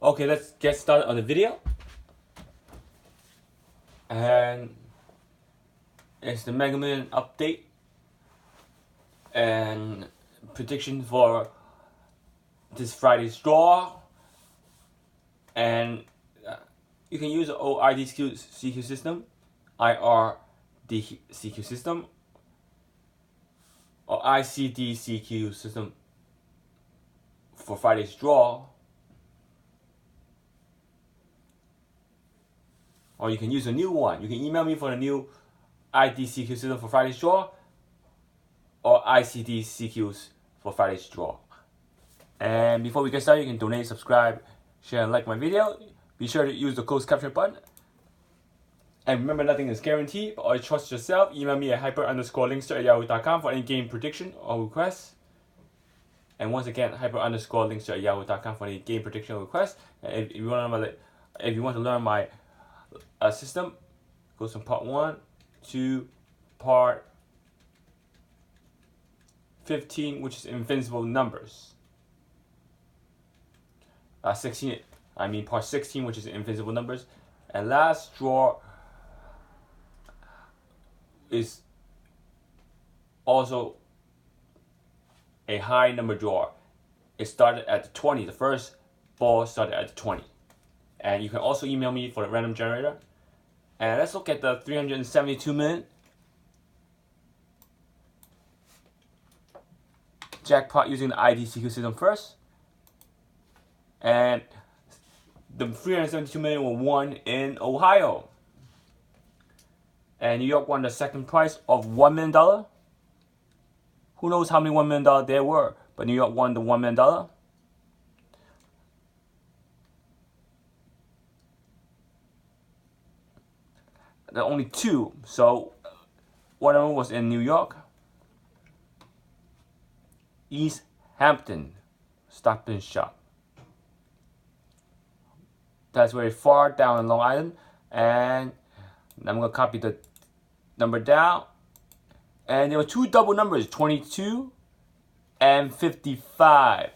Okay, let's get started on the video. And it's the Mega Million update and prediction for this Friday's draw. And you can use the old IDCQ system, IRDCQ system, or ICDCQ system for Friday's draw. Or you can use a new one. You can email me for the new IDCQ system for Friday's draw, or ICDCQs for Friday's draw. And before we get started, you can donate, subscribe, share, and like my video. Be sure to use the closed capture button. And remember, nothing is guaranteed, but always trust yourself. Email me at hyper_linkster@yahoo.com for any game prediction or requests. And once again, hyper_linkster@yahoo.com for any game prediction or requests. And if you want to learn my system, goes from part 1 to part 15, which is Invincible numbers. Part 16, which is Invincible numbers. And last draw is also a high number draw. It started at the 20. The first ball started at the 20. And you can also email me for the random generator. And let's look at the 372 million jackpot using the IDCQ system first. And the 372 million were won in Ohio. And New York won the second prize of $1 million. Who knows how many $1 million there were, but New York won the $1 million. There are only two, so one of them was in New York. East Hampton Stop and Shop. That's very far down in Long Island. And I'm going to copy the number down. And there were two double numbers, 22 and 55.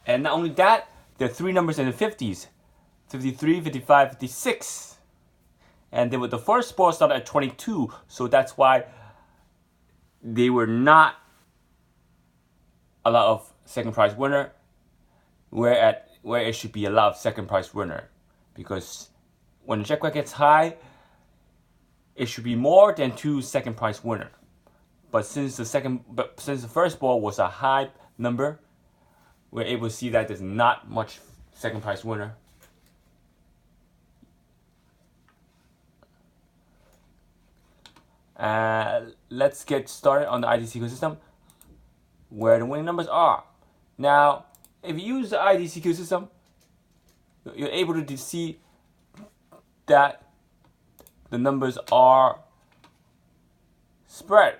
And not only that, there are three numbers in the 50s. 53, 55, 56. And the first ball started at 22, so that's why they were not a lot of second prize winner, where it should be a lot of second prize winner. Because when the jackpot gets high, it should be more than two second prize winner. But since the first ball was a high number, we're able to see that there's not much second prize winner. Let's get started on the IDCQ system, where the winning numbers are. Now, if you use the IDCQ system, you're able to see that the numbers are spread.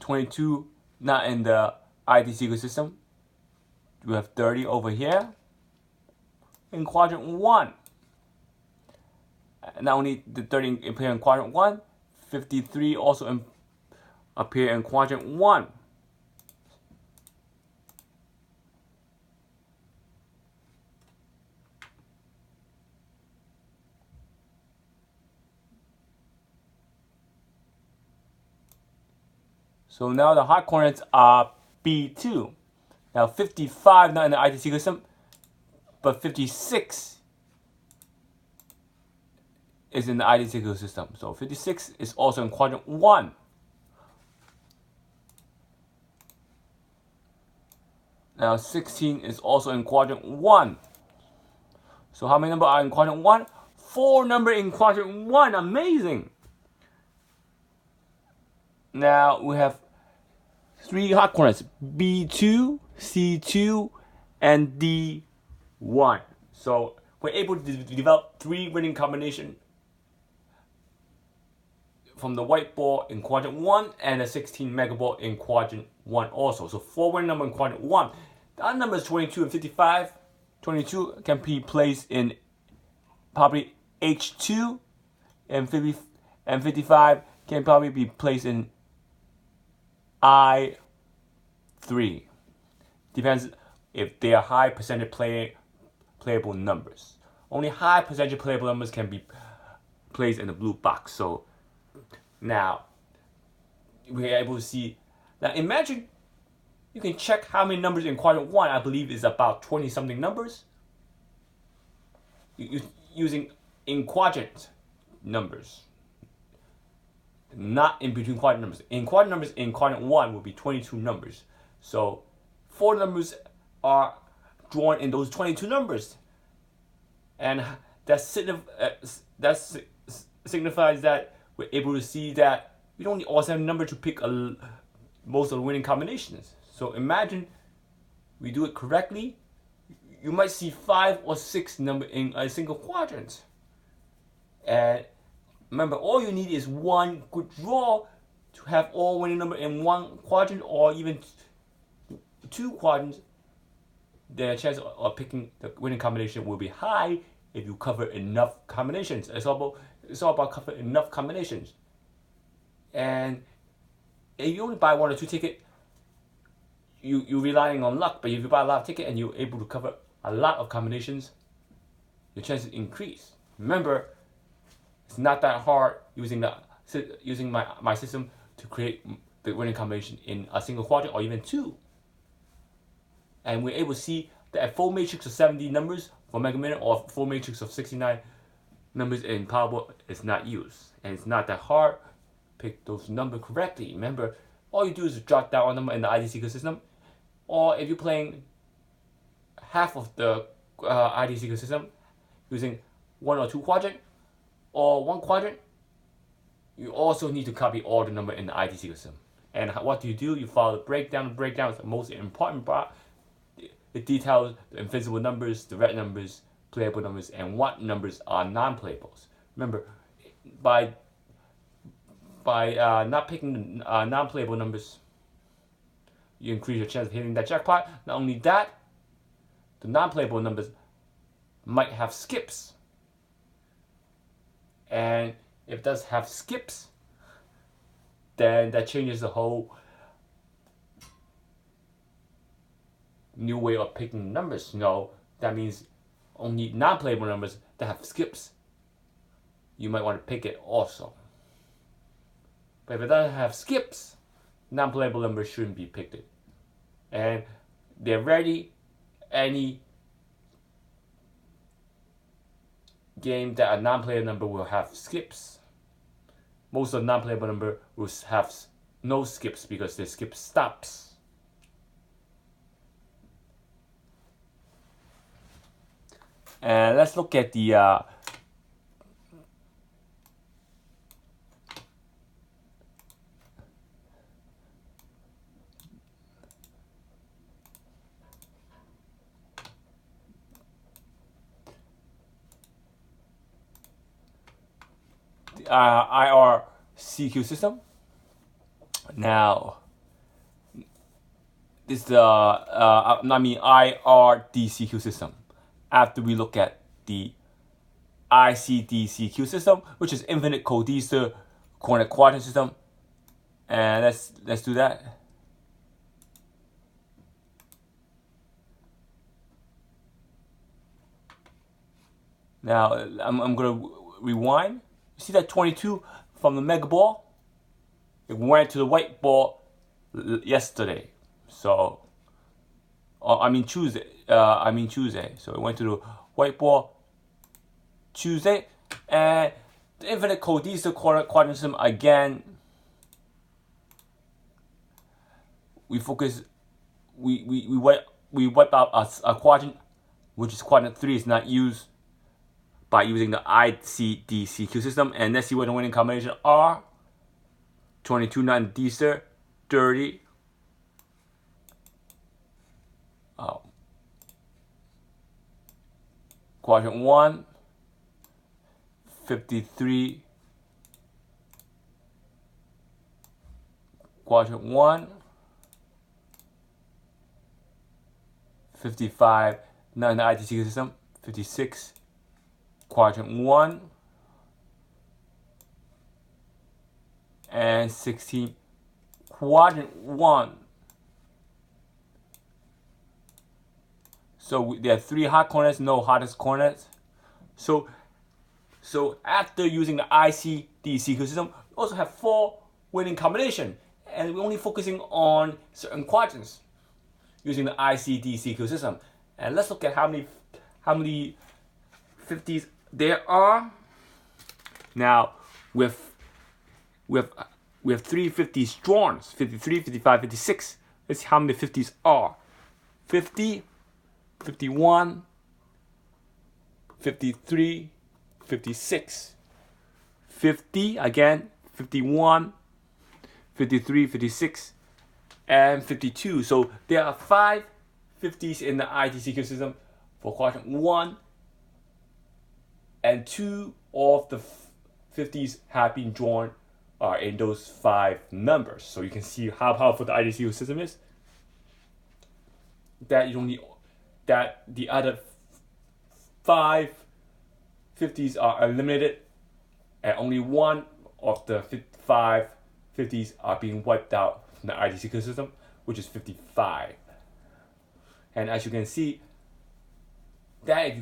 22 not in the IDCQ system. We have 30 over here in quadrant 1. Not only did 30 appear in quadrant 1, 53 also appear in quadrant 1. So now the hot corners are B2. Now 55 not in the IDCQ system, but 56 is in the IDCQ system. So 56 is also in quadrant 1. Now 16 is also in quadrant 1. So how many numbers are in quadrant 1? 4 numbers in quadrant 1. Amazing. Now we have 3 hot corners, B2, C2, and D1. So we're able to develop 3 winning combinations from the white ball in quadrant 1 and a 16 mega ball in quadrant 1 also. So 4 winning numbers in quadrant 1. The other numbers 22 and 55. 22 can be placed in probably H2, and 55 can probably be placed in I3. depends if they are high percentage playable numbers. Only high percentage playable numbers can be placed in the blue box. So now we're able to see. Now imagine you can check how many numbers in quadrant 1. I believe is about 20 something numbers. Using in quadrant numbers, not in between quadrant numbers. In quadrant numbers in quadrant 1 will be 22 numbers. So 4 numbers are drawn in those 22 numbers, and that signifies that we're able to see that we don't need all 7 numbers to pick most of the winning combinations. So imagine we do it correctly, you might see 5 or 6 numbers in a single quadrant. And remember, all you need is one good draw to have all winning number in one quadrant, or even 2 quadrants. The chance of picking the winning combination will be high if you cover enough combinations. It's all about covering enough combinations. And if you only buy 1 or 2 tickets, you're relying on luck. But if you buy a lot of tickets and you're able to cover a lot of combinations, your chances increase. Remember, it's not that hard using my system to create the winning combination in a single quadrant or even 2. And we're able to see that a full matrix of 70 numbers for Mega Minute or a full matrix of 69 numbers in Powerball is not used. And it's not that hard to pick those numbers correctly. Remember, all you do is jot down a number in the IDC ecosystem. Or if you're playing half of the IDC ecosystem using 1 or 2 quadrant or 1 quadrant, you also need to copy all the number in the IDC ecosystem. And what do? You follow the breakdown. The breakdown is the most important part. It details the invincible numbers, the red numbers, playable numbers, and what numbers are non-playables. Remember, by not picking the non-playable numbers, you increase your chance of hitting that jackpot. Not only that, the non-playable numbers might have skips. And if it does have skips, then that changes the whole new way of picking numbers. That means only non-playable numbers that have skips, you might want to pick it also. But if it doesn't have skips, non-playable numbers shouldn't be picked. And they're rarely any game that a non-playable number will have skips. Most of the non-playable number will have no skips because the skip stops. And let's look at the IRCQ system. Now, this is the IRDCQ system. After we look at the ICDCQ system, which is infinite code Dster coordinate quadrant system, and let's do that. Now I'm gonna rewind. You see that 22 from the mega ball? It went to the white ball yesterday. So, Tuesday. So it went to the white ball Tuesday, and the infinite code Dster quadrant system again. We focus. We wipe out a quadrant, which is quadrant 3 is not used, by using the ICDCQ system. And let's see what the winning combination are. 22 not Dster, 30. Quadrant 1, 53. Quadrant 1, 55. Not in the ITC system. 56. Quadrant 1 and 16. Quadrant 1 So there are 3 hot corners, no hottest corners. So after using the ICD-CQ system, we also have 4 winning combination, and we're only focusing on certain quadrants using the ICD-CQ system. And let's look at how many 50s there are. Now with 3 50s drawn, 53, 55, 56. Let's see how many 50s are. 50, 51, 53, 56. 50 again, 51, 53, 56, and 52. So there are 5 50s in the IDCQ system for quadrant 1, and 2 of the 50s have been drawn in those 5 numbers. So you can see how powerful the IDCQ system is. That the other 5 50s are eliminated, and only 1 of the 5 50s are being wiped out from the IDCQ system, which is 55. And as you can see, that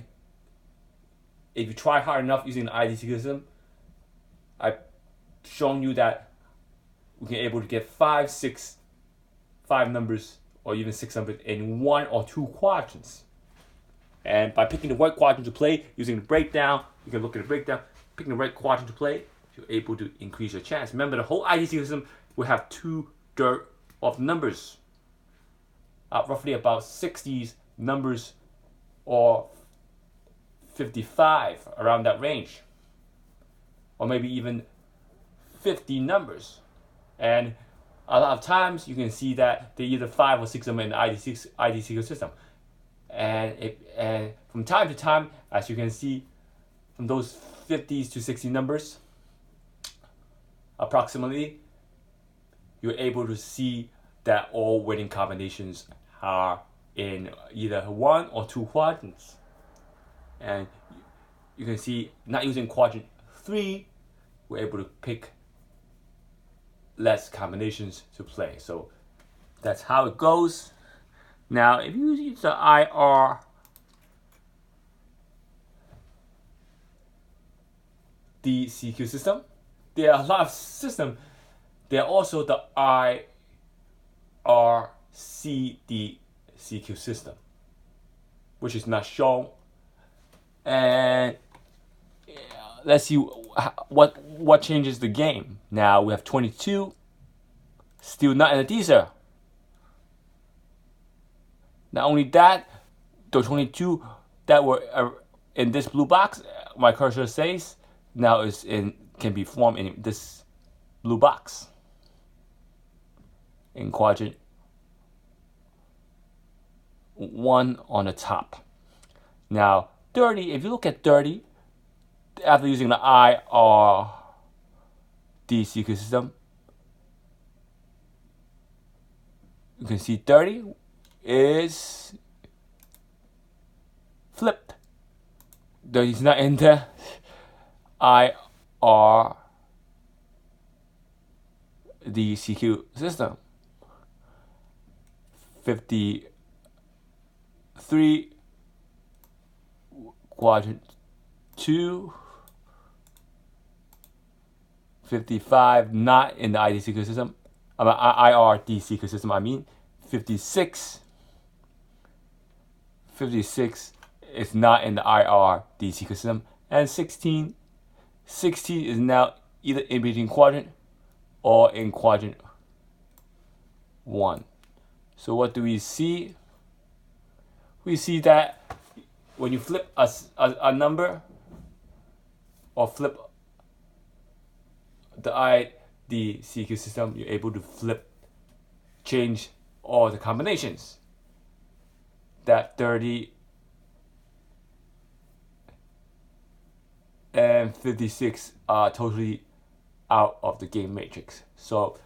if you try hard enough using the IDCQ system, I've shown you that we can able to get 5 numbers or even 6 numbers in 1 or 2 quadrants. And by picking the right quadrant to play, using the breakdown, you can look at the breakdown, picking the right quadrant to play, you're able to increase your chance. Remember, the whole IDC system will have 2 dearth of numbers, roughly about 60 numbers or 55, around that range, or maybe even 50 numbers. And a lot of times you can see that there are either 5 or 6 of them in the IDC system. And from time to time, as you can see, from those 50s to 60 numbers, approximately, you're able to see that all winning combinations are in either 1 or 2 quadrants. And you can see, not using quadrant 3, we're able to pick less combinations to play. So that's how it goes. Now, if you use the IRDCQ system, there are a lot of systems. There are also the IRCDCQ system, which is not shown. And let's see what changes the game. Now we have 22, still not in the Dster. Not only that, the 22 that were in this blue box, my cursor says, now can be formed in this blue box in quadrant 1 on the top. Now 30, if you look at 30, after using the IRDCQ system, you can see 30 is flipped. 30 is not in the IRDCQ system. 53 quadrant 2, 55 not in the IDCQ system. IRDCQ system. 56 is not in the IRDCQ system, and 16 is now either in between quadrant or in quadrant 1. So what do we see? We see that when you flip a number or flip the IDCQ system, you're able to change all the combinations. That 30 and 56 are totally out of the game matrix. So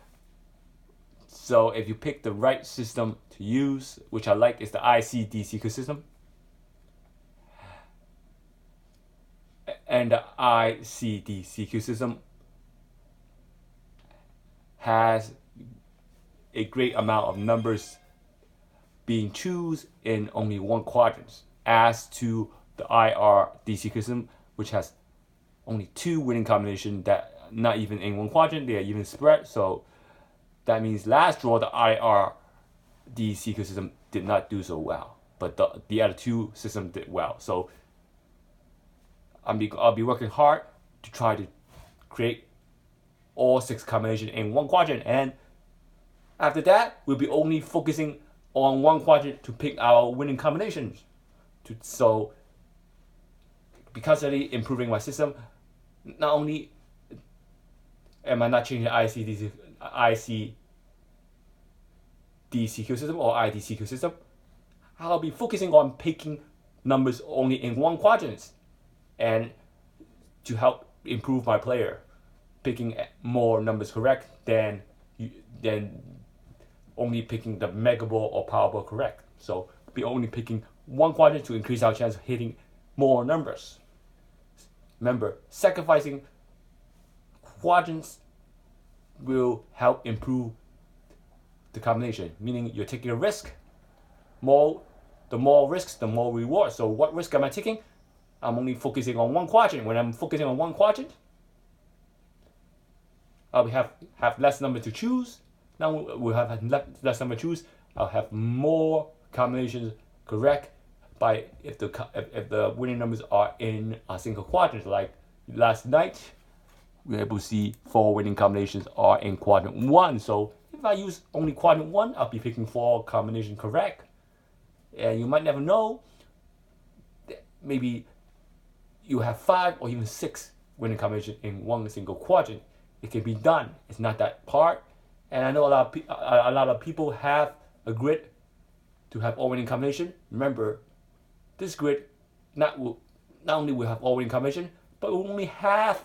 if you pick the right system to use, which I like, is the ICDCQ system, and the ICDCQ system has a great amount of numbers being choose in only one quadrant, as to the IRDC system, which has only 2 winning combinations that not even in one quadrant, they are even spread. So that means last draw the IRDC system did not do so well, but the other 2 systems did well. So I'll be working hard to try to create all 6 combinations in one quadrant, and after that we'll be only focusing on one quadrant to pick our winning combinations. So because of improving my system, not only am I not changing the ICDCQ system or IDCQ system, I'll be focusing on picking numbers only in one quadrant, and to help improve my player, picking more numbers correct than only picking the mega ball or powerball correct. So be only picking one quadrant to increase our chance of hitting more numbers. Remember, sacrificing quadrants will help improve the combination, meaning you're taking a risk. The more risks, the more reward. So what risk am I taking? I'm only focusing on one quadrant. When I'm focusing on one quadrant, I'll have less number to choose. Now we'll have less number to choose. I'll have more combinations correct by if the winning numbers are in a single quadrant. Like last night, we were able to see 4 winning combinations are in quadrant 1. So if I use only quadrant 1, I'll be picking 4 combinations correct. And you might never know, maybe you have 5 or even 6 winning combinations in one single quadrant. It can be done. It's not that hard. And I know a lot of people have a grid to have all winning combination. Remember, this grid not only will have all winning combination, but will only have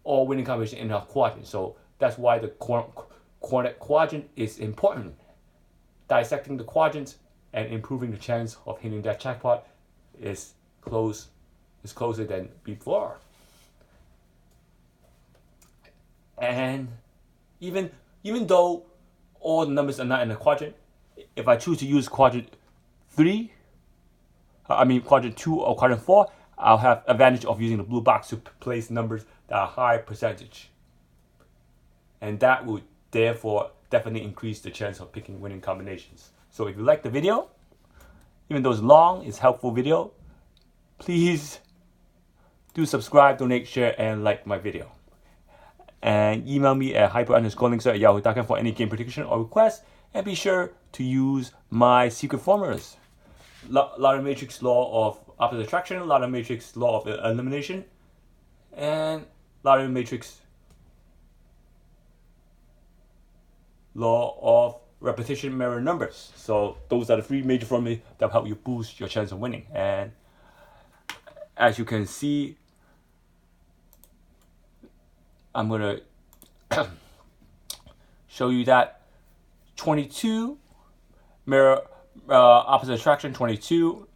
all winning combination in our quadrant. So that's why the quadrant is important. Dissecting the quadrants and improving the chance of hitting that jackpot is closer than before. And even though all the numbers are not in the quadrant, if I choose to use quadrant 2 or quadrant 4, I'll have advantage of using the blue box to place numbers that are high percentage. And that would therefore definitely increase the chance of picking winning combinations. So if you like the video, even though it's long, it's a helpful video, please do subscribe, donate, share, and like my video. And email me at hyper_links@yahoo.com for any game prediction or request. And be sure to use my secret formulas. Ladder matrix law of opposite attraction, ladder matrix law of elimination, and ladder matrix law of repetition mirror numbers. So those are the 3 major formulas that help you boost your chance of winning. And as you can see, I'm going to show you that 22 mirror opposite attraction, 22,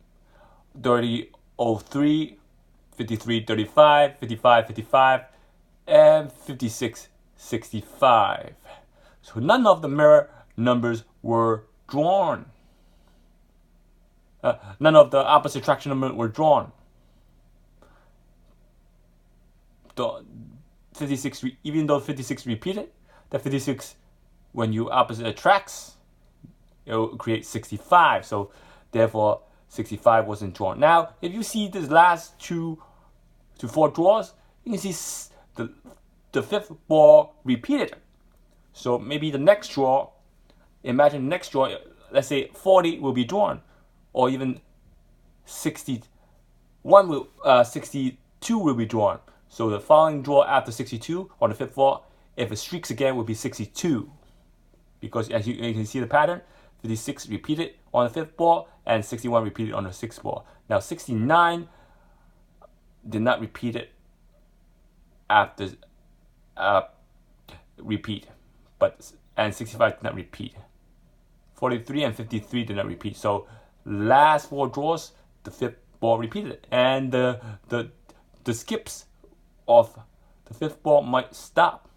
30, 03, 53, 35, 55, 55, and 56, 65. So none of the mirror numbers were drawn. None of the opposite attraction numbers were drawn. The 56, even though 56 repeated, the 56, when you opposite attracts, it will create 65. So therefore 65 wasn't drawn. Now if you see this last 2 to 4 draws, you can see the 5th ball repeated. So maybe the next draw, imagine the next draw, let's say 40 will be drawn, or even 62 will be drawn. So the following draw after 62 on the 5th ball, if it streaks again, will be 62. Because as you can see the pattern, 56 repeated on the 5th ball and 61 repeated on the 6th ball. Now 69 did not repeat it after repeat, and 65 did not repeat. 43 and 53 did not repeat. So last 4 draws, the 5th ball repeated, and the skips of the 5th ball might stop.